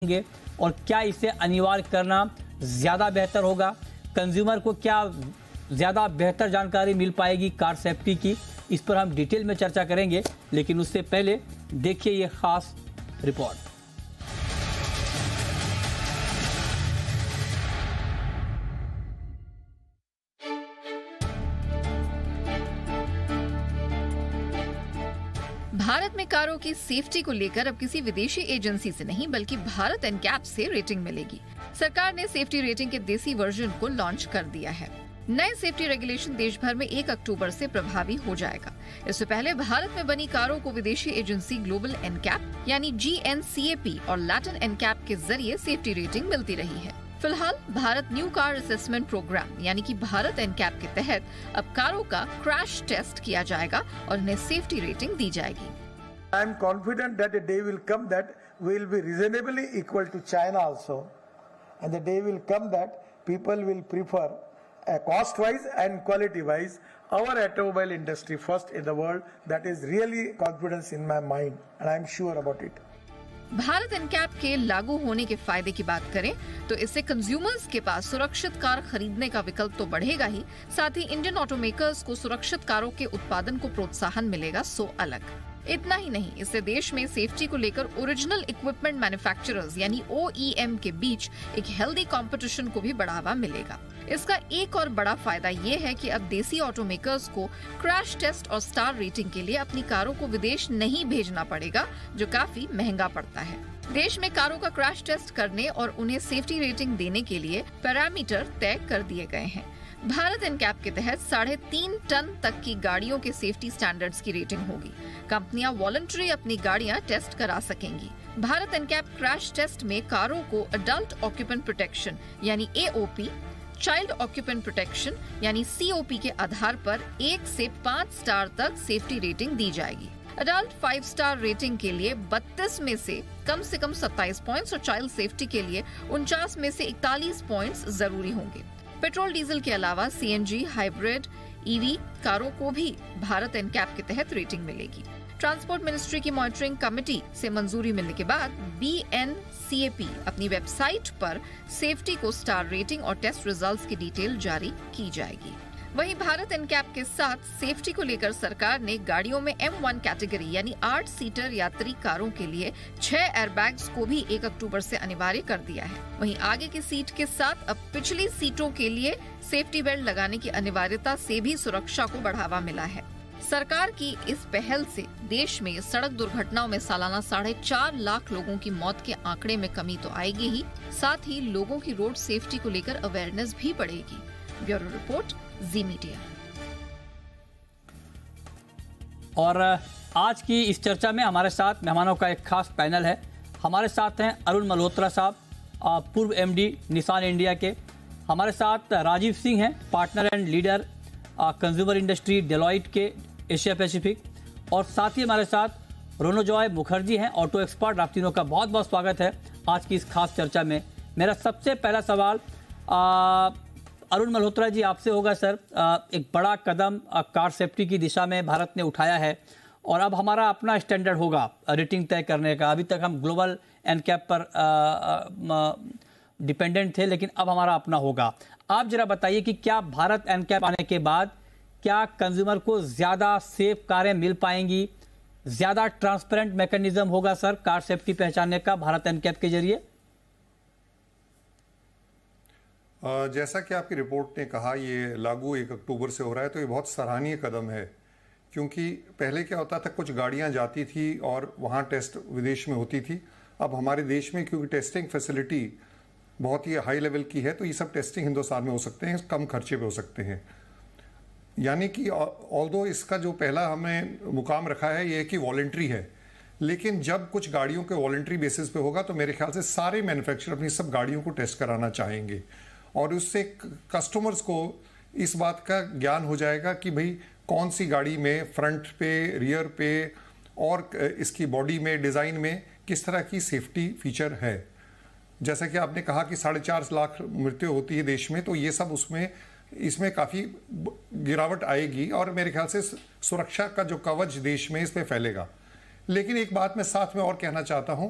होंगे और क्या इसे अनिवार्य करना ज़्यादा बेहतर होगा? कंज्यूमर को क्या ज़्यादा बेहतर जानकारी मिल पाएगी कार सेफ्टी की? इस पर हम डिटेल में चर्चा करेंगे, लेकिन उससे पहले देखिए ये खास रिपोर्ट। भारत में कारों की सेफ्टी को लेकर अब किसी विदेशी एजेंसी से नहीं बल्कि भारत एनकैप से रेटिंग मिलेगी। सरकार ने सेफ्टी रेटिंग के देसी वर्जन को लॉन्च कर दिया है। नए सेफ्टी रेगुलेशन देश भर में 1 अक्टूबर से प्रभावी हो जाएगा। इससे पहले भारत में बनी कारों को विदेशी एजेंसी ग्लोबल एनकैप यानी GNCAP और लैटिन एनकैप के जरिए सेफ्टी रेटिंग मिलती रही है। फिलहाल Bharat new car assessment programme यानी कि भारत एनकैप के तहत अब कारों का क्रैश टेस्ट किया जाएगा और उन्हें सेफ्टी रेटिंग दी जाएगी। I am confident that a day will come that we will be reasonably equal to China also, and the day will come that people will prefer, cost-wise and quality-wise, our automobile industry first in the world. That is really confidence in my mind, and I am sure about it. Bharat NCAP के लागू होने के फायदे की बात करें तो इससे कंज्यूमर्स के पास सुरक्षित कार खरीदने का विकल्प तो बढ़ेगा ही, साथ ही इंडियन ऑटोमेकर्स को सुरक्षित कारों के उत्पादन को प्रोत्साहन मिलेगा सो अलग। इतना ही नहीं, इससे देश में सेफ्टी को लेकर ओरिजिनल इक्विपमेंट मैन्युफैक्चरर्स यानी OEM के बीच एक हेल्दी कंपटीशन को भी बढ़ावा मिलेगा। इसका एक और बड़ा फायदा ये है कि अब देसी ऑटोमेकर्स को क्रैश टेस्ट और स्टार रेटिंग के लिए अपनी कारों को विदेश नहीं भेजना पड़ेगा, जो काफी महंगा पड़ता है। देश में कारों का क्रैश टेस्ट करने और उन्हें सेफ्टी रेटिंग देने के लिए पैरामीटर तय कर दिए गए हैं। भारत एनकैप के तहत 3.5 टन तक की गाड़ियों के सेफ्टी स्टैंडर्ड्स की रेटिंग होगी। कंपनियां वॉलंटरी अपनी गाड़ियां टेस्ट करा सकेंगी। भारत एनकैप क्रैश टेस्ट में कारों को अडल्ट ऑक्यूपेंट प्रोटेक्शन यानी AOP, चाइल्ड ऑक्यूपेंट प्रोटेक्शन यानी COP के आधार पर 1 से 5 स्टार तक सेफ्टी रेटिंग दी जाएगी। अडल्ट 5 स्टार रेटिंग के लिए 32 में से कम 27 पॉइंट्स और चाइल्ड सेफ्टी के लिए 49 में से 41 पॉइंट्स जरूरी होंगे। पेट्रोल डीजल के अलावा CNG, हाइब्रिड, EV कारों को भी भारत एनकैप के तहत रेटिंग मिलेगी। ट्रांसपोर्ट मिनिस्ट्री की मॉनिटरिंग कमेटी से मंजूरी मिलने के बाद BNCAP अपनी वेबसाइट पर सेफ्टी को स्टार रेटिंग और टेस्ट रिजल्ट्स की डिटेल जारी की जाएगी। वहीं भारत एनकैप के साथ सेफ्टी को लेकर सरकार ने गाड़ियों में M1 कैटेगरी यानी 8 सीटर यात्री कारों के लिए 6 एयरबैग्स को भी 1 अक्टूबर से अनिवार्य कर दिया है। वहीं आगे की सीट के साथ अब पिछली सीटों के लिए सेफ्टी बेल्ट लगाने की अनिवार्यता से भी सुरक्षा को बढ़ावा मिला है। सरकार की इस पहल से देश में सड़क दुर्घटनाओं में सालाना 4.5 लाख लोगों की मौत के आंकड़े में कमी तो आएगी ही, साथ ही लोगों की रोड सेफ्टी को लेकर अवेयरनेस भी बढ़ेगी। ब्यूरो रिपोर्ट, जी मीडिया। और आज की इस चर्चा में हमारे साथ मेहमानों का एक खास पैनल है। हमारे साथ हैं अरुण मल्होत्रा साहब, पूर्व MD निसान इंडिया के। हमारे साथ राजीव सिंह हैं, partner and leader consumer industry Deloitte के एशिया पैसिफिक। और साथ ही हमारे साथ रोनोजॉय मुखर्जी हैं, ऑटो एक्सपर्ट। आप तीनों का बहुत बहुत स्वागत है आज की इस खास चर्चा में। मेरा सबसे पहला सवाल अरुण मल्होत्रा जी आपसे होगा। सर, एक बड़ा कदम कार सेफ्टी की दिशा में भारत ने उठाया है और अब हमारा अपना स्टैंडर्ड होगा रेटिंग तय करने का। अभी तक हम ग्लोबल एनकैप पर डिपेंडेंट थे, लेकिन अब हमारा अपना होगा। आप जरा बताइए कि क्या भारत एनकैप आने के बाद क्या कंज्यूमर को ज़्यादा सेफ कारें मिल पाएंगी, ज़्यादा ट्रांसपेरेंट मैकेनिज्म होगा सर कार सेफ्टी पहचानने का भारत एनकैप के जरिए? जैसा कि आपकी रिपोर्ट ने कहा, ये लागू 1 अक्टूबर से हो रहा है, तो ये बहुत सराहनीय कदम है। क्योंकि पहले क्या होता था, कुछ गाड़ियां जाती थी और वहाँ टेस्ट विदेश में होती थी। अब हमारे देश में क्योंकि टेस्टिंग फैसिलिटी बहुत ही हाई लेवल की है, तो ये सब टेस्टिंग हिंदुस्तान में हो सकते हैं, कम खर्चे पे हो सकते हैं। यानी कि ऑल्दो इसका जो पहला हमने मुकाम रखा है ये है कि वॉलंटरी है, लेकिन जब कुछ गाड़ियों के वॉलंटरी बेसिस पे होगा तो मेरे ख्याल से सारे मैन्युफैक्चरर अपनी सब गाड़ियों को टेस्ट कराना चाहेंगे और उससे कस्टमर्स को इस बात का ज्ञान हो जाएगा कि भाई कौन सी गाड़ी में फ्रंट पे, रियर पे और इसकी बॉडी में, डिज़ाइन में किस तरह की सेफ्टी फीचर है। जैसा कि आपने कहा कि 4.5 लाख मृत्यु होती है देश में, तो ये सब इसमें काफ़ी गिरावट आएगी और मेरे ख्याल से सुरक्षा का जो कवच देश में इस पर फैलेगा। लेकिन एक बात मैं साथ में और कहना चाहता हूँ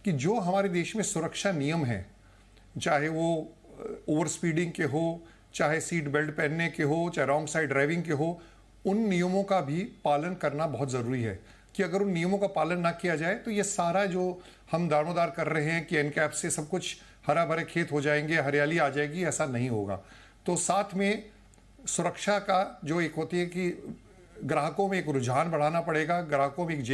कि जो हमारे देश में सुरक्षा नियम है, चाहे वो ओवर स्पीडिंग के हो, चाहे सीट बेल्ट पहनने के हो, चाहे रॉन्ग साइड ड्राइविंग के हो, उन नियमों का भी पालन करना बहुत ज़रूरी है। कि अगर उन नियमों का पालन ना किया जाए तो ये सारा जो हम दारोमदार कर रहे हैं कि एनकैप से सब कुछ हरा भरे खेत हो जाएंगे, हरियाली आ जाएगी, ऐसा नहीं होगा। तो साथ में सुरक्षा का जो एक होती है कि ग्राहकों में एक रुझान बढ़ाना पड़ेगा, ग्राहकों में एक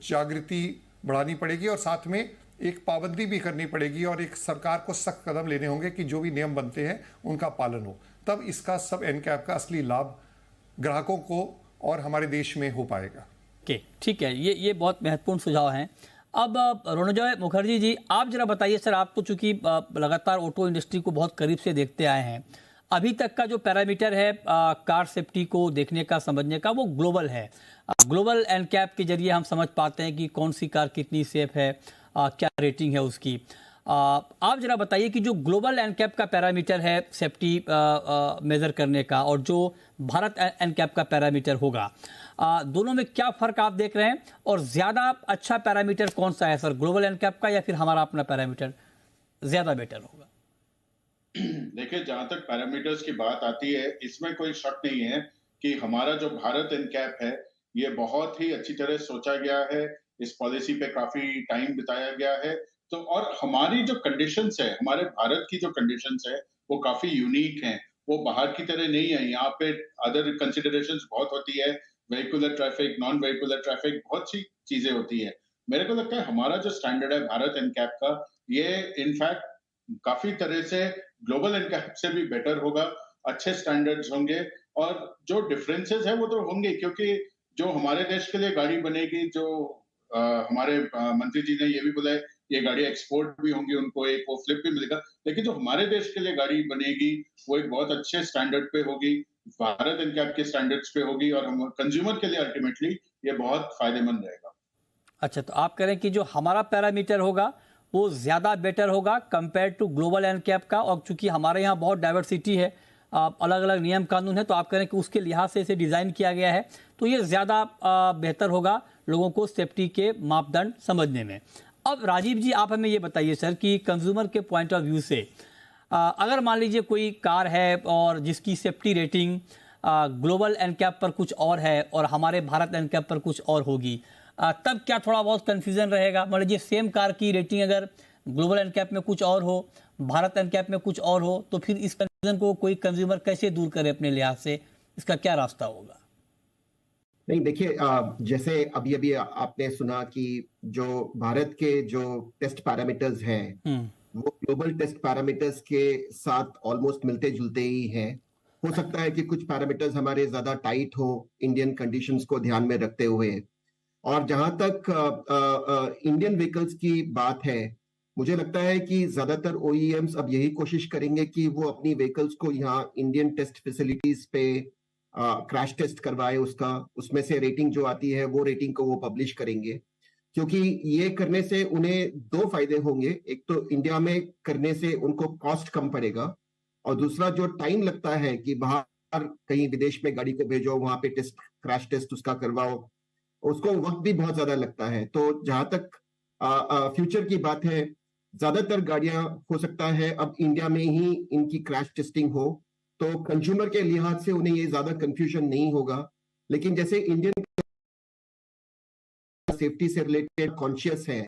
जागृति बढ़ानी पड़ेगी और साथ में एक पाबंदी भी करनी पड़ेगी और एक सरकार को सख्त कदम लेने होंगे कि जो भी नियम बनते हैं उनका पालन हो। तब इसका सब एनकैप का असली लाभ ग्राहकों को और हमारे देश में हो पाएगा। ठीक है, ये बहुत महत्वपूर्ण सुझाव हैं। अब रोनोजॉय मुखर्जी जी, आप जरा बताइए सर, आप तो चूंकि लगातार ऑटो इंडस्ट्री को बहुत करीब से देखते आए हैं, अभी तक का जो पैरामीटर है कार सेफ्टी को देखने का, समझने का, वो ग्लोबल है। ग्लोबल एनकैप के जरिए हम समझ पाते हैं कि कौन सी कार कितनी सेफ है, क्या रेटिंग है उसकी। आप जरा बताइए कि जो ग्लोबल एनकैप का पैरामीटर है सेफ्टी मेजर करने का और जो भारत एनकैप का पैरामीटर होगा, दोनों में क्या फर्क आप देख रहे हैं और ज्यादा अच्छा पैरामीटर कौन सा है सर, ग्लोबल एनकैप का या फिर हमारा अपना पैरामीटर ज्यादा बेटर होगा? देखिए, जहां तक पैरामीटर्स की बात आती है, इसमें कोई शक नहीं है कि हमारा जो भारत एनकैप है ये बहुत ही अच्छी तरह सोचा गया है। इस पॉलिसी पे काफी टाइम बिताया गया है। तो और हमारी जो कंडीशंस है, हमारे भारत की जो कंडीशंस है वो काफी यूनिक हैं। वो बाहर की तरह नहीं है। यहाँ पे अदर कंसिडरेशंस बहुत होती है, vehicular traffic, non vehicular traffic, बहुत सी चीजें होती है। मेरे को लगता है हमारा जो स्टैंडर्ड है भारत एनकैप का, ये इनफैक्ट काफी तरह से ग्लोबल एनकैप से भी बेटर होगा। अच्छे स्टैंडर्ड्स होंगे और जो डिफरेंसेस है वो तो होंगे, क्योंकि जो हमारे देश के लिए गाड़ी बनेगी, जो हमारे मंत्री जी ने ये भी बोला है, ये गाड़ी एक्सपोर्ट भी होंगी, उनको एक वो फ्लिप भी मिलेगा। लेकिन जो हमारे देश के लिए गाड़ी बनेगी वो एक बहुत अच्छे स्टैंडर्ड पे होगी, भारत एनकैप के स्टैंडर्ड्स पे होगी और हम कंज्यूमर के लिए अल्टीमेटली ये बहुत फायदेमंद रहेगा। अच्छा, तो आप कह रहे हैं कि जो हमारा पैरामीटर होगा वो ज्यादा बेटर होगा कंपेयर टू ग्लोबल एनकैप का, और चूंकि हमारे यहाँ बहुत डाइवर्सिटी है, अलग अलग नियम कानून है, तो आप कह रहे हैं कि उसके लिहाज से इसे डिजाइन किया गया है, तो ये ज्यादा बेहतर होगा लोगों को सेफ्टी के मापदंड समझने में। अब राजीव जी, आप हमें ये बताइए सर कि कंज्यूमर के पॉइंट ऑफ व्यू से अगर मान लीजिए कोई कार है और जिसकी सेफ्टी रेटिंग ग्लोबल एनकैप पर कुछ और है और हमारे भारत एनकैप पर कुछ और होगी, तब क्या थोड़ा बहुत कंफ्यूजन रहेगा? मान लीजिए सेम कार की रेटिंग अगर ग्लोबल एनकैप में कुछ और हो, भारत एनकैप में कुछ और हो, तो फिर इस कंफ्यूजन को कोई कंज्यूमर कैसे दूर करे अपने लिहाज से? इसका क्या रास्ता होगा? नहीं, देखिए, जैसे अभी अभी आपने सुना कि जो भारत के जो टेस्ट पैरामीटर्स हैं वो ग्लोबल टेस्ट पैरामीटर्स के साथ ऑलमोस्ट मिलते जुलते ही हैं। हो सकता है कि कुछ पैरामीटर्स हमारे ज्यादा टाइट हो इंडियन कंडीशंस को ध्यान में रखते हुए। और जहां तक इंडियन व्हीकल्स की बात है, मुझे लगता है कि ज्यादातर OEMs अब यही कोशिश करेंगे कि वो अपनी व्हीकल्स को यहाँ इंडियन टेस्ट फैसिलिटीज पे क्रैश टेस्ट करवाए, उसमें से रेटिंग जो आती है वो रेटिंग को वो पब्लिश करेंगे। क्योंकि ये करने से उन्हें दो फायदे होंगे, एक तो इंडिया में करने से उनको कॉस्ट कम पड़ेगा और दूसरा जो टाइम लगता है कि बाहर कहीं विदेश में गाड़ी को भेजो, वहां पे टेस्ट, क्रैश टेस्ट उसका करवाओ, उसको वक्त भी बहुत ज्यादा लगता है। तो जहां तक फ्यूचर की बात है, ज्यादातर गाड़ियां हो सकता है अब इंडिया में ही इनकी क्रैश टेस्टिंग हो, तो कंज्यूमर के लिहाज से उन्हें ये ज्यादा कंफ्यूजन नहीं होगा। लेकिन जैसे इंडियन सेफ्टी से रिलेटेड कॉन्शियस है,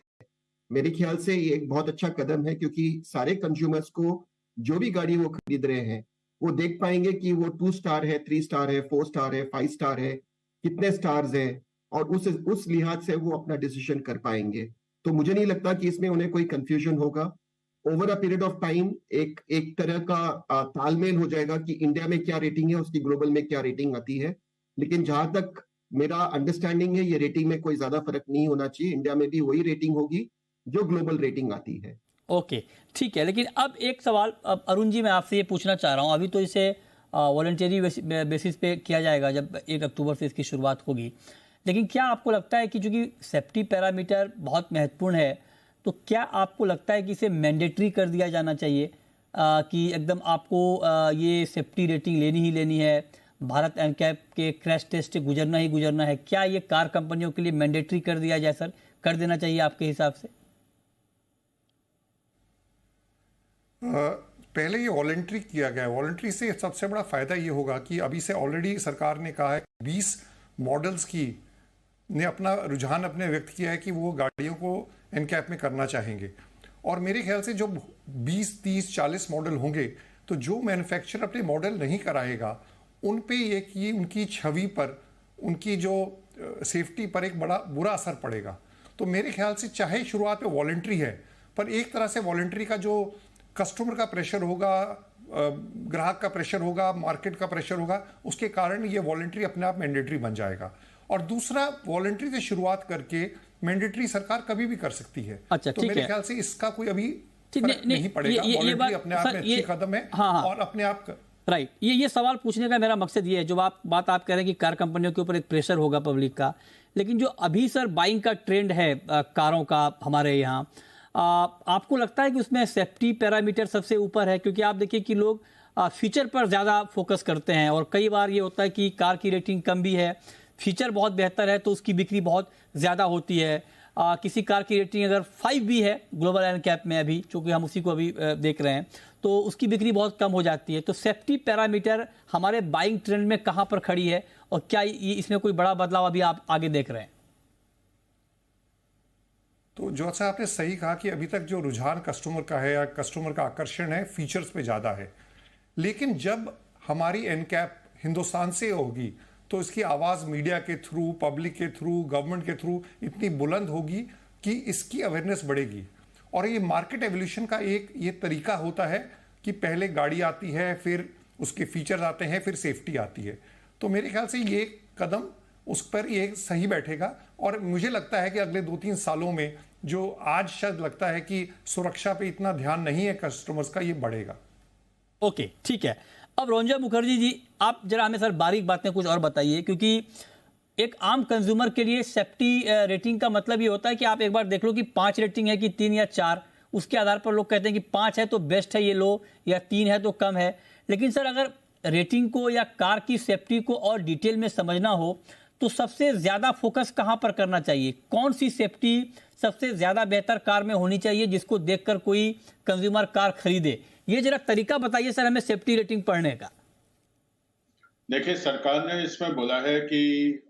मेरे ख्याल से ये एक बहुत अच्छा कदम है, क्योंकि सारे कंज्यूमर्स को जो भी गाड़ी वो खरीद रहे हैं वो देख पाएंगे कि वो 2 स्टार है, 3 स्टार है, 4 स्टार है, 5 स्टार है, कितने स्टार्स है, और उस लिहाज से वो अपना डिसीजन कर पाएंगे। तो मुझे नहीं लगता कि इसमें उन्हें कोई कंफ्यूजन होगा। Over a period of time एक तरह का तालमेल हो जाएगा कि इंडिया में क्या रेटिंग है, उसकी ग्लोबल में क्या रेटिंग आती है। लेकिन जहां तक मेरा अंडरस्टैंडिंग है, ये रेटिंग में कोई ज्यादा फर्क नहीं होना चाहिए। इंडिया में भी वही रेटिंग होगी जो ग्लोबल रेटिंग आती है। ओके, ठीक है। लेकिन अब एक सवाल, अब अरुण जी मैं आपसे ये पूछना चाह रहा हूँ, अभी तो इसे वॉलंटरी बेसिस पे किया जाएगा जब 1 अक्टूबर से इसकी शुरुआत होगी, लेकिन क्या आपको लगता है कि चूंकि सेफ्टी पैरामीटर बहुत महत्वपूर्ण है, तो क्या आपको लगता है कि इसे मैंडेटरी कर दिया जाना चाहिए कि एकदम आपको ये सेफ्टी रेटिंग लेनी ही लेनी है, भारत एनकैप के क्रैश टेस्ट से गुजरना ही गुजरना है? क्या ये कार कंपनियों के लिए मैंडेटरी कर दिया जाए सर कर देना चाहिए आपके हिसाब से? पहले ये वॉलंटरी किया गया है। वॉलंटरी से सबसे बड़ा फायदा ये होगा कि अभी से ऑलरेडी सरकार ने कहा है 20 मॉडल्स की ने अपना रुझान अपने व्यक्त किया है कि वो गाड़ियों को एनकैप में करना चाहेंगे। और मेरे ख्याल से जो 20, 30, 40 मॉडल होंगे तो जो मैन्युफैक्चरर अपने मॉडल नहीं कराएगा उन पे ये उनकी छवि पर, उनकी जो सेफ्टी पर एक बड़ा बुरा असर पड़ेगा। तो मेरे ख्याल से चाहे शुरुआत में वॉलंटरी है, पर एक तरह से वॉलंटरी का जो कस्टमर का प्रेशर होगा, ग्राहक का प्रेशर होगा, मार्केट का प्रेशर होगा, उसके कारण ये वॉलंटरी अपने आप मैंडेटरी बन जाएगा। और दूसरा, वॉलंटरी से शुरुआत करके मैंडेटरी सरकार कभी भी कर सकती है। अच्छा, तो मेरे ख्याल से इसका कोई अभी फर्क नहीं पड़ेगा। वॉलंटरी अपने आप में अच्छी कदम है। हाँ, और अपने आप राइट, ये सवाल पूछने का मेरा मकसद ये है, जो बात आप कह रहे हैं कि कार कंपनियों के ऊपर एक प्रेशर होगा पब्लिक का, लेकिन जो अभी सर बाइंग का ट्रेंड है कारों का हमारे यहाँ, आपको लगता है कि उसमें सेफ्टी पैरामीटर सबसे ऊपर है? क्योंकि आप देखिए कि लोग फीचर पर ज़्यादा फोकस करते हैं और कई बार ये होता है कि कार की रेटिंग कम भी है, फीचर बहुत बेहतर है तो उसकी बिक्री बहुत ज़्यादा होती है। किसी कार की रेटिंग अगर 5 भी है ग्लोबल एनकैप में अभी, चूँकि हम उसी को अभी देख रहे हैं, तो उसकी बिक्री बहुत कम हो जाती है। तो सेफ्टी पैरामीटर हमारे बाइंग ट्रेंड में कहाँ पर खड़ी है और क्या इसमें कोई बड़ा बदलाव अभी आप आगे देख रहे हैं? तो जो अच्छा आपने सही कहा कि अभी तक जो रुझान कस्टमर का है या कस्टमर का आकर्षण है फीचर्स पे ज़्यादा है, लेकिन जब हमारी एनकैप हिंदुस्तान से होगी तो इसकी आवाज़ मीडिया के थ्रू, पब्लिक के थ्रू, गवर्नमेंट के थ्रू इतनी बुलंद होगी कि इसकी अवेयरनेस बढ़ेगी। और ये मार्केट एवोल्यूशन का एक ये तरीका होता है कि पहले गाड़ी आती है, फिर उसके फीचर्स आते हैं, फिर सेफ्टी आती है। तो मेरे ख्याल से ये कदम उस पर ये सही बैठेगा और मुझे लगता है कि अगले 2-3 सालों में जो आज शायद लगता है कि सुरक्षा पे इतना ध्यान नहीं है कस्टमर्स का, ये बढ़ेगा। ओके, ठीक है। अब रोंजा मुखर्जी जी, आप जरा हमें सर बारीक बातें कुछ और बताइए, क्योंकि एक आम कंज्यूमर के लिए सेफ्टी रेटिंग का मतलब ये होता है कि आप एक बार देख लो कि 5 रेटिंग है कि 3 या 4, उसके आधार पर लोग कहते हैं कि 5 है तो बेस्ट है ये लो, या 3 है तो कम है। लेकिन सर अगर रेटिंग को या कार की सेफ्टी को और डिटेल में समझना हो तो सबसे ज़्यादा फोकस कहाँ पर करना चाहिए? कौन सी सेफ्टी सबसे ज़्यादा बेहतर कार में होनी चाहिए जिसको देखकर कोई कंज्यूमर कार खरीदे? ये जरा तरीका बताइए सर हमें सेफ्टी रेटिंग पढ़ने का। देखिए, सरकार ने इसमें बोला है कि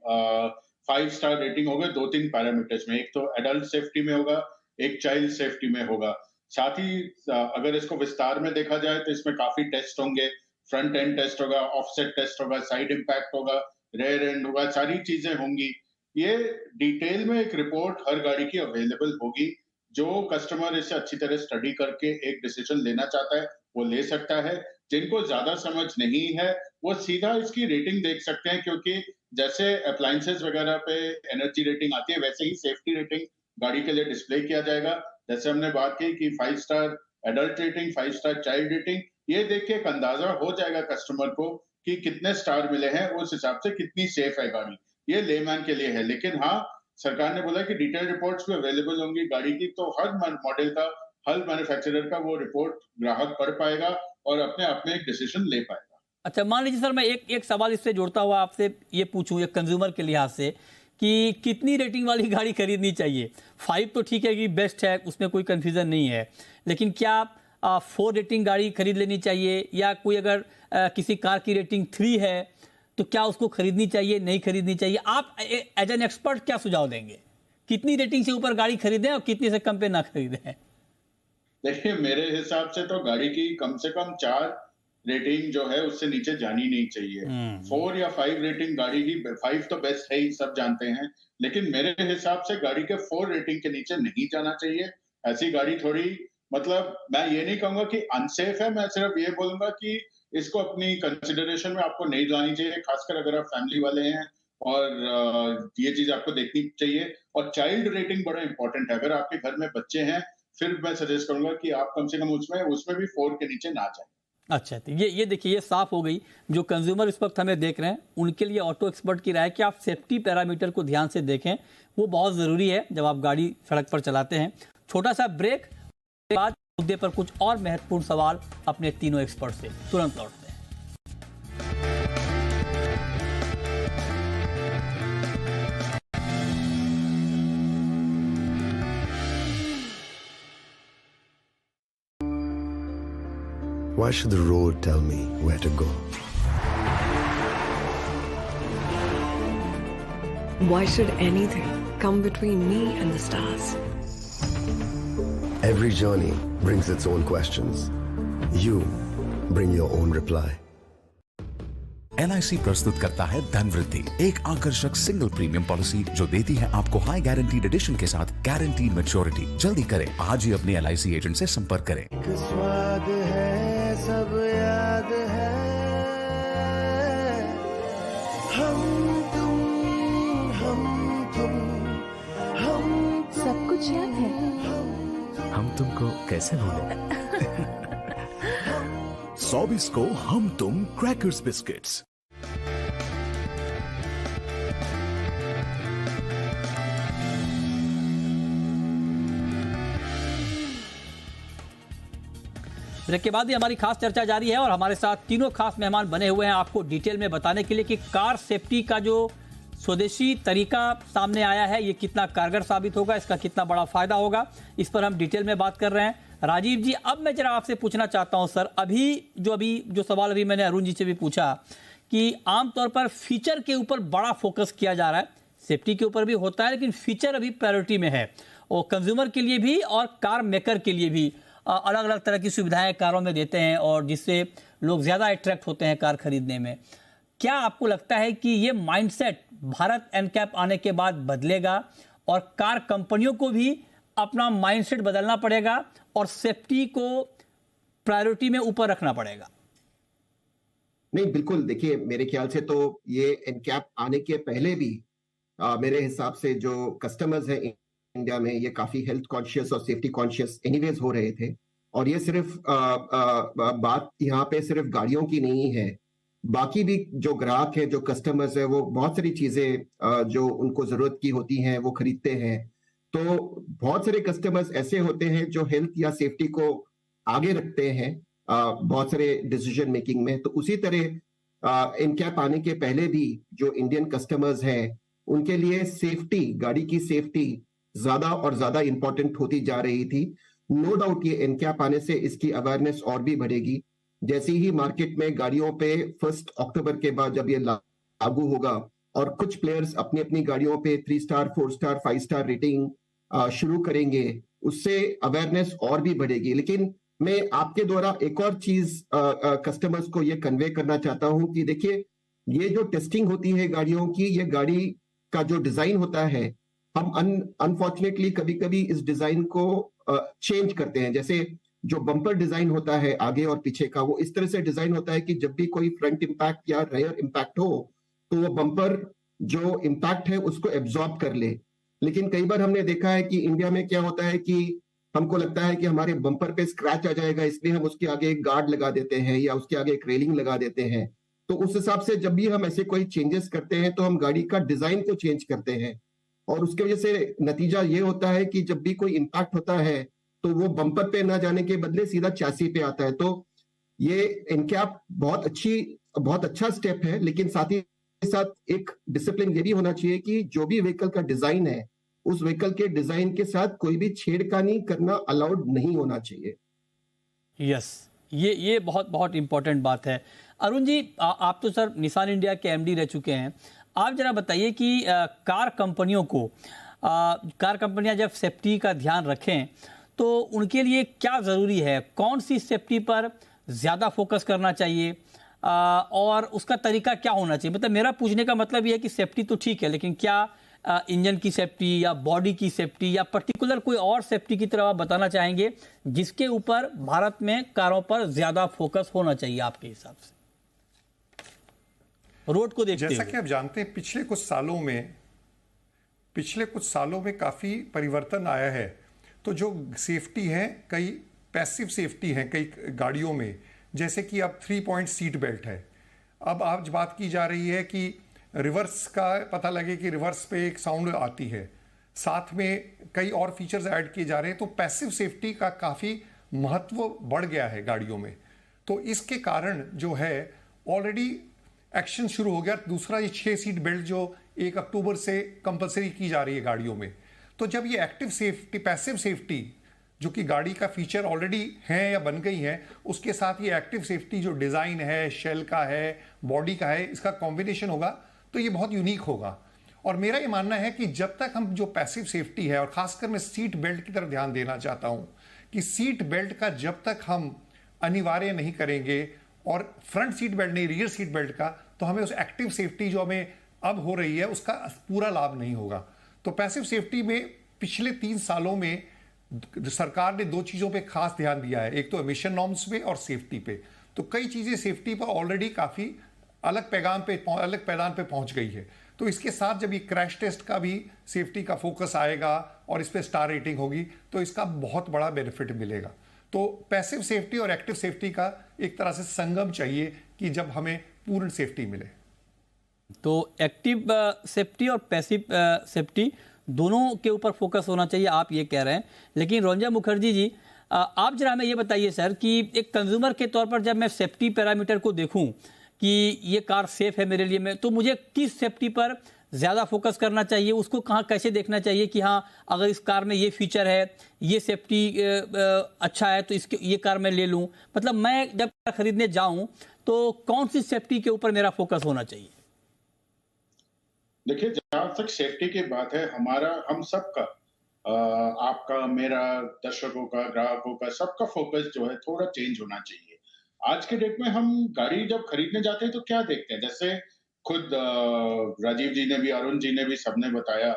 5 स्टार रेटिंग होगा 2-3 पैरामीटर्स में। एक तो एडल्ट सेफ्टी में होगा, एक चाइल्ड सेफ्टी में होगा। साथ ही अगर इसको विस्तार में देखा जाए तो इसमें काफी टेस्ट होंगे। फ्रंट एंड टेस्ट होगा, ऑफसेट टेस्ट होगा, साइड इम्पैक्ट होगा, रेयर एंड होगा, सारी चीजें होंगी। ये डिटेल में एक रिपोर्ट हर गाड़ी की अवेलेबल होगी। जो कस्टमर इसे अच्छी तरह स्टडी करके एक डिसीजन लेना चाहता है वो ले सकता है। जिनको ज्यादा समझ नहीं है वो सीधा इसकी रेटिंग देख सकते हैं, क्योंकि जैसे अप्लायंसेस वगैरह पे एनर्जी रेटिंग आती है वैसे ही सेफ्टी रेटिंग गाड़ी के लिए डिस्प्ले किया जाएगा। जैसे हमने बात की कि 5 star adult rating, 5 star child rating, ये देख के एक अंदाजा हो जाएगा कस्टमर को कि कितने स्टार मिले हैं, उस हिसाब से कितनी सेफ है गाड़ी। ये लेमैन के लिए है। लेकिन हाँ, सरकार ने बोला कि डिटेल रिपोर्ट्स भी अवेलेबल होंगी गाड़ी की, तो हर मॉडल का, हर मैन्युफैक्चरर का वो रिपोर्ट ग्राहक पढ़ पाएगा और अपने एक डिसीजन ले पाएगा। अच्छा, मान लीजिए सर मैं एक सवाल इससे जोड़ता हुआ आपसे ये पूछूं, एक कंज्यूमर के लिहाज से, कि कितनी रेटिंग वाली गाड़ी खरीदनी चाहिए? 5 तो ठीक है कि बेस्ट है, उसमें कोई कंफ्यूजन नहीं है, लेकिन क्या 4 रेटिंग गाड़ी खरीद लेनी चाहिए, या कोई अगर किसी कार की रेटिंग 3 है तो क्या उसको खरीदनी चाहिए, नहीं खरीदनी चाहिए? आप एज एन एक्सपर्ट क्या सुझाव देंगे? कितनी रेटिंग से ऊपर गाड़ी खरीदें और कितनी से कम पे ना खरीदें? देखिए, मेरे हिसाब से तो गाड़ी की कम से कम 4 रेटिंग जो है उससे नीचे जानी नहीं चाहिए। 4 या 5 रेटिंग गाड़ी की, 5 तो बेस्ट है ही, सब जानते हैं, लेकिन मेरे हिसाब से गाड़ी के 4 रेटिंग के नीचे नहीं जाना चाहिए। ऐसी गाड़ी थोड़ी, मतलब मैं ये नहीं कहूंगा कि अनसेफ है, मैं सिर्फ ये बोलूंगा कि इसको अपनी कंसिडरेशन में आपको नहीं लानी चाहिए, खासकर अगर आप फैमिली वाले हैं, और ये चीज आपको देखनी चाहिए। और चाइल्ड रेटिंग बड़ा इंपॉर्टेंट है। अगर आपके घर में बच्चे हैं फिर मैं सजेस्ट करूंगा कि आप कम से कम उसमें भी 4 के नीचे ना जाएं। अच्छा, तो ये देखिए, ये साफ हो गई। जो कंज्यूमर इस वक्त हमें देख रहे हैं उनके लिए ऑटो एक्सपर्ट की राय कि आप सेफ्टी पैरामीटर को ध्यान से देखें, वो बहुत ज़रूरी है जब आप गाड़ी सड़क पर चलाते हैं। छोटा सा ब्रेक के बाद मुद्दे पर कुछ और महत्वपूर्ण सवाल अपने तीनों एक्सपर्ट से तुरंत लौटते हैं। Why should the road tell me where to go? Why should anything come between me and the stars? Every journey brings its own questions. You bring your own reply. LIC प्रस्तुत करता है धन वृद्धि, एक आकर्षक सिंगल प्रीमियम पॉलिसी जो देती है आपको हाई गारंटीड एडिशन के साथ गारंटीड मैच्योरिटी। जल्दी करें, आज ही अपने LIC एजेंट से संपर्क करें। स्वाद है सब याद है, हम तुम सब कुछ याद है। हम तुमको कैसे भूलें? 24 को हम तुम क्रैकर्स बिस्किट्स। ब्रेक के बाद भी हमारी खास चर्चा जारी है और हमारे साथ तीनों खास मेहमान बने हुए हैं आपको डिटेल में बताने के लिए कि कार सेफ्टी का जो स्वदेशी तरीका सामने आया है ये कितना कारगर साबित होगा, इसका कितना बड़ा फायदा होगा, इस पर हम डिटेल में बात कर रहे हैं। राजीव जी, अब मैं जरा आपसे पूछना चाहता हूं सर, अभी जो सवाल अभी मैंने अरुण जी से भी पूछा कि आमतौर पर फीचर के ऊपर बड़ा फोकस किया जा रहा है, सेफ्टी के ऊपर भी होता है लेकिन फीचर अभी प्रायोरिटी में है और कंज्यूमर के लिए भी और कार मेकर के लिए भी अलग अलग तरह की सुविधाएं कारों में देते हैं और जिससे लोग ज़्यादा अट्रैक्ट होते हैं कार खरीदने में। क्या आपको लगता है कि ये माइंडसेट भारत एनकैप आने के बाद बदलेगा और कार कंपनियों को भी अपना माइंडसेट बदलना पड़ेगा और सेफ्टी को प्रायोरिटी में ऊपर रखना पड़ेगा? नहीं, बिल्कुल। देखिए, मेरे ख्याल से तो ये एनकैप आने के पहले भी मेरे हिसाब से जो कस्टमर्स हैं इंडिया में ये काफी हेल्थ कॉन्शियस और सेफ्टी कॉन्शियस एनीवेज हो रहे थे। और ये सिर्फ बात यहाँ पे सिर्फ गाड़ियों की नहीं है, बाकी भी जो ग्राहक है, जो कस्टमर्स है, वो बहुत सारी चीजें जो उनको जरूरत की होती हैं वो खरीदते हैं। तो बहुत सारे कस्टमर्स ऐसे होते हैं जो हेल्थ या सेफ्टी को आगे रखते हैं बहुत सारे डिसीजन मेकिंग में। तो उसी तरह एनकैप आने के पहले भी जो इंडियन कस्टमर्स हैं उनके लिए सेफ्टी, गाड़ी की सेफ्टी ज्यादा और ज्यादा इंपॉर्टेंट होती जा रही थी। नो डाउट ये एनकैप आने से इसकी अवेयरनेस और भी बढ़ेगी। जैसे ही मार्केट में गाड़ियों पे 1 अक्टूबर के बाद जब ये लागू होगा और कुछ प्लेयर्स अपनी अपनी गाड़ियों पे 3 स्टार, 4 स्टार, 5 स्टार रेटिंग शुरू करेंगे, उससे अवेयरनेस और भी बढ़ेगी। लेकिन मैं आपके द्वारा एक और चीज कस्टमर्स को ये कन्वे करना चाहता हूं कि देखिए, ये जो टेस्टिंग होती है गाड़ियों की, ये गाड़ी का जो डिजाइन होता है, हम अनफॉर्चुनेटली कभी कभी इस डिजाइन को चेंज करते हैं। जैसे जो बम्पर डिजाइन होता है आगे और पीछे का, वो इस तरह से डिजाइन होता है कि जब भी कोई फ्रंट इंपैक्ट या रेयर इंपैक्ट हो तो वो बम्पर जो इंपैक्ट है उसको एब्जॉर्ब कर ले। लेकिन कई बार हमने देखा है कि इंडिया में क्या होता है कि हमको लगता है कि हमारे बम्पर पे स्क्रैच आ जाएगा, इसलिए हम उसके आगे एक गार्ड लगा देते हैं या उसके आगे एक रेलिंग लगा देते हैं। तो उस हिसाब से जब भी हम ऐसे कोई चेंजेस करते हैं तो हम गाड़ी का डिजाइन को चेंज करते हैं और उसके वजह से नतीजा ये होता है कि जब भी कोई इंपैक्ट होता है तो वो बम्पर पे ना जाने के बदले सीधा चैसी पे आता है। तो ये एनकैप बहुत अच्छा स्टेप है, लेकिन साथ ही साथ एक डिसिप्लिन ये भी होना चाहिए कि जो भी व्हीकल का डिजाइन है उस व्हीकल के डिजाइन के साथ कोई भी छेड़खानी करना अलाउड नहीं होना चाहिए। यस, ये बहुत बहुत इंपॉर्टेंट बात है। अरुण जी, आप तो सर निसान इंडिया के एमडी रह चुके हैं, आप जरा बताइए कि कार कंपनियां जब सेफ्टी का ध्यान रखें तो उनके लिए क्या ज़रूरी है, कौन सी सेफ्टी पर ज़्यादा फोकस करना चाहिए और उसका तरीका क्या होना चाहिए? मतलब मेरा पूछने का मतलब ये है कि सेफ्टी तो ठीक है, लेकिन क्या इंजन की सेफ्टी या बॉडी की सेफ्टी या पर्टिकुलर कोई और सेफ्टी की तरफ आप बताना चाहेंगे जिसके ऊपर भारत में कारों पर ज़्यादा फोकस होना चाहिए आपके हिसाब से, रोड को देखते हुए? जैसा कि आप जानते हैं, पिछले कुछ सालों में काफी परिवर्तन आया है। तो जो सेफ्टी है, कई पैसिव सेफ्टी है कई गाड़ियों में, जैसे कि अब 3 पॉइंट सीट बेल्ट है। अब आज बात की जा रही है कि रिवर्स का पता लगे कि रिवर्स पे एक साउंड आती है, साथ में कई और फीचर्स ऐड किए जा रहे हैं। तो पैसिव सेफ्टी का काफी महत्व बढ़ गया है गाड़ियों में। तो इसके कारण जो है ऑलरेडी एक्शन शुरू हो गया। दूसरा, ये 6 सीट बेल्ट जो 1 अक्टूबर से कंपलसरी की जा रही है गाड़ियों में। तो जब ये एक्टिव सेफ्टी, पैसिव सेफ्टी जो कि गाड़ी का फीचर ऑलरेडी हैं या बन गई हैं, उसके साथ ये एक्टिव सेफ्टी जो डिज़ाइन है, शेल का है, बॉडी का है, इसका कॉम्बिनेशन होगा तो ये बहुत यूनिक होगा। और मेरा ये मानना है कि जब तक हम जो पैसिव सेफ्टी है, और खासकर मैं सीट बेल्ट की तरफ ध्यान देना चाहता हूं कि सीट बेल्ट का जब तक हम अनिवार्य नहीं करेंगे, और फ्रंट सीट बेल्ट नहीं, रियर सीट बेल्ट का, तो हमें उस एक्टिव सेफ्टी जो हमें अब हो रही है उसका पूरा लाभ नहीं होगा। तो पैसिव सेफ्टी में पिछले 3 सालों में सरकार ने 2 चीज़ों पे खास ध्यान दिया है, एक तो एमिशन नॉर्म्स पे और सेफ्टी पे। तो कई चीज़ें सेफ्टी पर ऑलरेडी काफ़ी अलग पैगाम पे, अलग पैदान पे पहुंच गई है। तो इसके साथ जब ये क्रैश टेस्ट का भी सेफ्टी का फोकस आएगा और इस पे स्टार रेटिंग होगी तो इसका बहुत बड़ा बेनिफिट मिलेगा। तो पैसिव सेफ्टी और एक्टिव सेफ्टी का एक तरह से संगम चाहिए कि जब हमें पूर्ण सेफ्टी मिले। तो एक्टिव सेफ्टी और पैसिव सेफ्टी दोनों के ऊपर फोकस होना चाहिए, आप ये कह रहे हैं। लेकिन रंजन मुखर्जी जी, आप जरा हमें ये बताइए सर कि एक कंज्यूमर के तौर पर जब मैं सेफ्टी पैरामीटर को देखूं कि ये कार सेफ है मेरे लिए, में तो मुझे किस सेफ्टी पर ज़्यादा फोकस करना चाहिए, उसको कहाँ कैसे देखना चाहिए कि हाँ अगर इस कार में ये फीचर है, ये सेफ्टी अच्छा है तो इसके ये कार मैं ले लूँ। मतलब मैं जब कार खरीदने जाऊँ तो कौन सी सेफ्टी के ऊपर मेरा फोकस होना चाहिए? देखिए, जहां तक सेफ्टी की बात है, हमारा, हम सबका, आपका, मेरा, दर्शकों का, ग्राहकों का, सबका फोकस जो है थोड़ा चेंज होना चाहिए। आज के डेट में हम गाड़ी जब खरीदने जाते हैं तो क्या देखते हैं, जैसे खुद राजीव जी ने भी, अरुण जी ने भी, सबने बताया,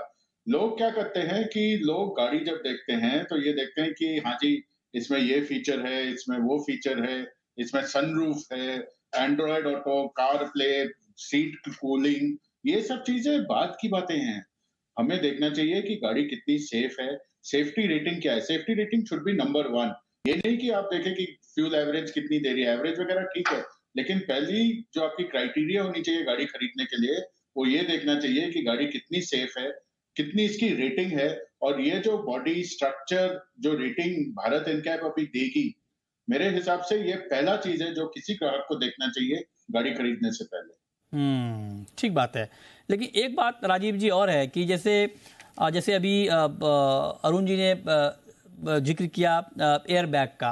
लोग क्या करते हैं कि लोग गाड़ी जब देखते हैं तो ये देखते हैं कि हाँ जी इसमें ये फीचर है, इसमें वो फीचर है, इसमें सनरूफ है, Android auto, car play, seat cooling, ये सब चीजें बात की बातें हैं। हमें देखना चाहिए कि गाड़ी कितनी सेफ है, सेफ्टी रेटिंग क्या है। Safety rating should be number 1। ये नहीं कि आप देखें कि फ्यूल एवरेज कितनी दे रही है, एवरेज वगैरह ठीक है, लेकिन पहली जो आपकी क्राइटेरिया होनी चाहिए गाड़ी खरीदने के लिए, वो ये देखना चाहिए कि गाड़ी कितनी सेफ है, कितनी इसकी रेटिंग है। और ये जो बॉडी स्ट्रक्चर जो रेटिंग भारत एनकैप अभी देगी, मेरे हिसाब से ये पहला चीज है जो किसी ग्राहक को देखना चाहिए गाड़ी खरीदने से पहले। ठीक बात है। लेकिन एक बात राजीव जी और है कि जैसे अभी अरुण जी ने जिक्र किया एयर बैग का,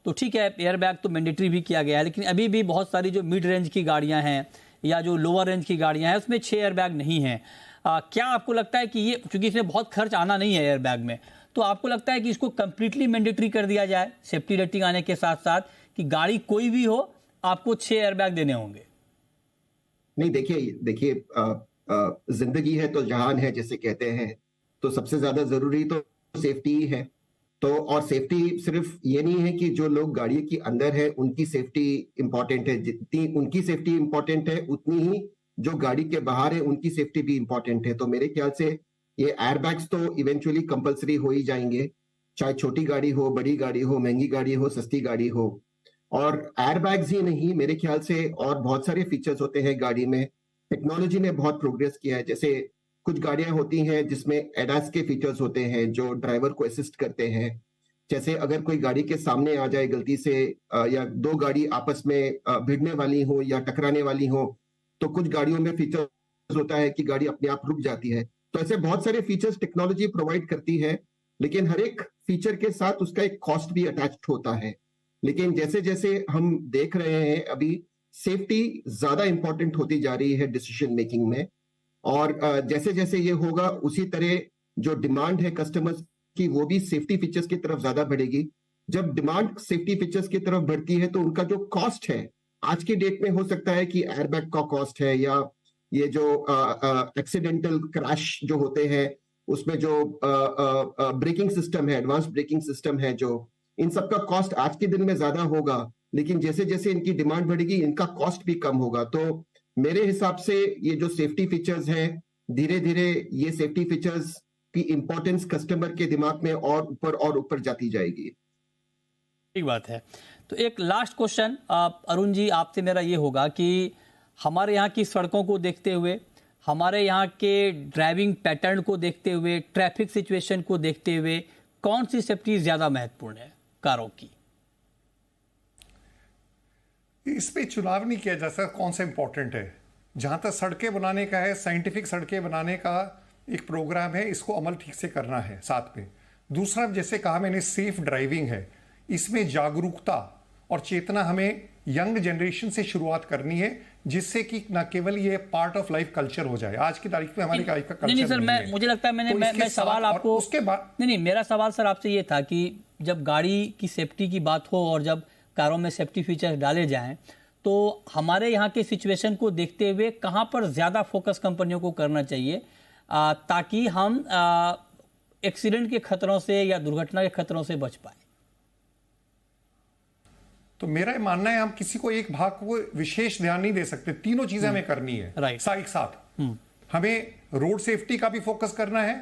तो ठीक है एयर बैग तो मैंडेटरी भी किया गया है, लेकिन अभी भी बहुत सारी जो मिड रेंज की गाड़ियां हैं या जो लोअर रेंज की गाड़ियां हैं उसमें 6 एयर बैग नहीं हैं। क्या आपको लगता है कि ये, चूंकि इसमें बहुत खर्च आना नहीं है एयर बैग में, तो आपको लगता है कि इसको कंप्लीटली मैंडेटरी कर दिया जाए सेफ्टी रेटिंग आने के साथ साथ, कि गाड़ी कोई भी हो आपको 6 एयर बैग देने होंगे? नहीं, देखिए जिंदगी है तो जहान है जैसे कहते हैं, तो सबसे ज्यादा जरूरी तो सेफ्टी ही है। तो और सेफ्टी सिर्फ ये नहीं है कि जो लोग गाड़ी के अंदर है उनकी सेफ्टी इंपॉर्टेंट है, जितनी उनकी सेफ्टी इंपॉर्टेंट है उतनी ही जो गाड़ी के बाहर है उनकी सेफ्टी भी इंपॉर्टेंट है। तो मेरे ख्याल से ये एयरबैग्स तो इवेंचुअली कंपलसरी हो ही जाएंगे, चाहे छोटी गाड़ी हो, बड़ी गाड़ी हो, महंगी गाड़ी हो, सस्ती गाड़ी हो। और एयरबैग्स ही नहीं, मेरे ख्याल से और बहुत सारे फीचर्स होते हैं गाड़ी में। टेक्नोलॉजी ने बहुत प्रोग्रेस किया है। जैसे कुछ गाड़ियां होती हैं जिसमें एडास के फीचर्स होते हैं जो ड्राइवर को असिस्ट करते हैं। जैसे अगर कोई गाड़ी के सामने आ जाए गलती से, या 2 गाड़ी आपस में भिड़ने वाली हो या टकराने वाली हो, तो कुछ गाड़ियों में फीचर्स होता है कि गाड़ी अपने आप रुक जाती है। तो ऐसे बहुत सारे फीचर्स टेक्नोलॉजी प्रोवाइड करती है, लेकिन हर एक फीचर के साथ उसका एक कॉस्ट भी अटैच्ड होता है। लेकिन जैसे जैसे हम देख रहे हैं अभी सेफ्टी ज्यादा इंपॉर्टेंट होती जा रही है डिसीजन मेकिंग में, और जैसे जैसे ये होगा उसी तरह जो डिमांड है कस्टमर्स की वो भी सेफ्टी फीचर्स की तरफ ज्यादा बढ़ेगी। जब डिमांड सेफ्टी फीचर्स की तरफ बढ़ती है तो उनका जो कॉस्ट है आज की डेट में, हो सकता है कि एयरबैग का कॉस्ट है या ये जो एक्सीडेंटल क्रैश जो होते हैं उसमें जो ब्रेकिंग सिस्टम है, एडवांस ब्रेकिंग सिस्टम है, जो इन सब का कॉस्ट आज के दिन में ज्यादा होगा, लेकिन जैसे जैसे इनकी डिमांड बढ़ेगी इनका कॉस्ट भी कम होगा। तो मेरे हिसाब से ये जो सेफ्टी फीचर्स हैं, धीरे धीरे ये सेफ्टी फीचर्स की इंपॉर्टेंस कस्टमर के दिमाग में और ऊपर जाती जाएगी। ठीक बात है। तो एक लास्ट क्वेश्चन अरुण जी आपसे मेरा ये होगा कि हमारे यहाँ की सड़कों को देखते हुए, हमारे यहाँ के ड्राइविंग पैटर्न को देखते हुए, ट्रैफिक सिचुएशन को देखते हुए, कौन सी सेफ्टी ज्यादा महत्वपूर्ण है कारों की? इस पे चुनाव नहीं किया जा सकता कौन सा इंपॉर्टेंट है। जहां तक सड़कें बनाने का है, साइंटिफिक सड़कें बनाने का एक प्रोग्राम है, इसको अमल ठीक से करना है साथ में। दूसरा, जैसे कहा मैंने, सेफ ड्राइविंग है, इसमें जागरूकता और चेतना हमें यंग जनरेशन से शुरुआत करनी है, जिससे कि न केवल ये पार्ट ऑफ लाइफ कल्चर हो जाए। आज की तारीख में हमारी लाइफ का कल्चर नहीं सर, मैं मुझे लगता है मैं सवाल आपको उसके बाद नहीं, मेरा सवाल सर आपसे ये था कि जब गाड़ी की सेफ्टी की बात हो और जब कारों में सेफ्टी फीचर डाले जाएं, तो हमारे यहाँ के सिचुएशन को देखते हुए कहाँ पर ज़्यादा फोकस कंपनियों को करना चाहिए ताकि हम एक्सीडेंट के खतरों से या दुर्घटना के खतरों से बच पाए? तो मेरा ये मानना है, हम किसी को एक भाग को विशेष ध्यान नहीं दे सकते, तीनों चीजें हमें करनी है एक साथ। हमें रोड सेफ्टी का भी फोकस करना है,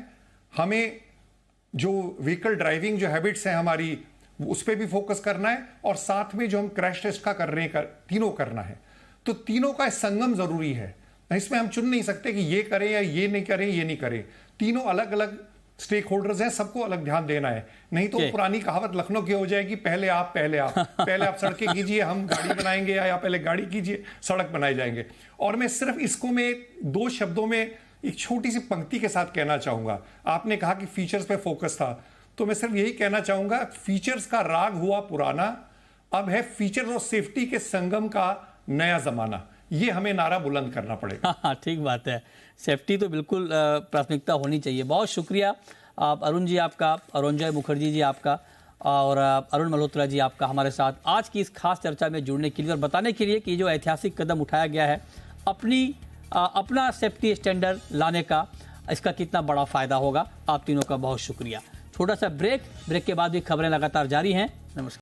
हमें जो व्हीकल ड्राइविंग जो हैबिट्स हैं हमारी उस पर भी फोकस करना है, और साथ में जो हम क्रैश टेस्ट का कर रहे हैं तीनों करना है। तो तीनों का संगम जरूरी है, इसमें हम चुन नहीं सकते कि ये करें या ये नहीं करें, ये नहीं करें। तीनों अलग अलग स्टेक होल्डर्स हैं, सबको अलग ध्यान देना है। नहीं तो पुरानी कहावत लखनऊ की हो जाएगी, पहले आप पहले आप सड़कें कीजिए, हम गाड़ी बनाएंगे, या पहले गाड़ी कीजिए, सड़क बनाए जाएंगे। और मैं सिर्फ इसको मैं 2 शब्दों में एक छोटी सी पंक्ति के साथ कहना चाहूंगा। आपने कहा कि फीचर्स पे फोकस था, तो मैं सिर्फ यही कहना चाहूंगा, फीचर्स का राग हुआ पुराना, अब है फीचर्स और सेफ्टी के संगम का नया जमाना। ये हमें नारा बुलंद करना पड़ेगा। हाँ, ठीक बात है, सेफ्टी तो बिल्कुल प्राथमिकता होनी चाहिए। बहुत शुक्रिया अरुण जी आपका, अरुणजय मुखर्जी जी आपका, और अरुण मल्होत्रा जी आपका हमारे साथ आज की इस खास चर्चा में जुड़ने के लिए और बताने के लिए कि जो ऐतिहासिक कदम उठाया गया है अपना सेफ्टी स्टैंडर्ड लाने का, इसका कितना बड़ा फायदा होगा। आप तीनों का बहुत शुक्रिया। छोटा सा ब्रेक के बाद भी खबरें लगातार जारी हैं। नमस्कार।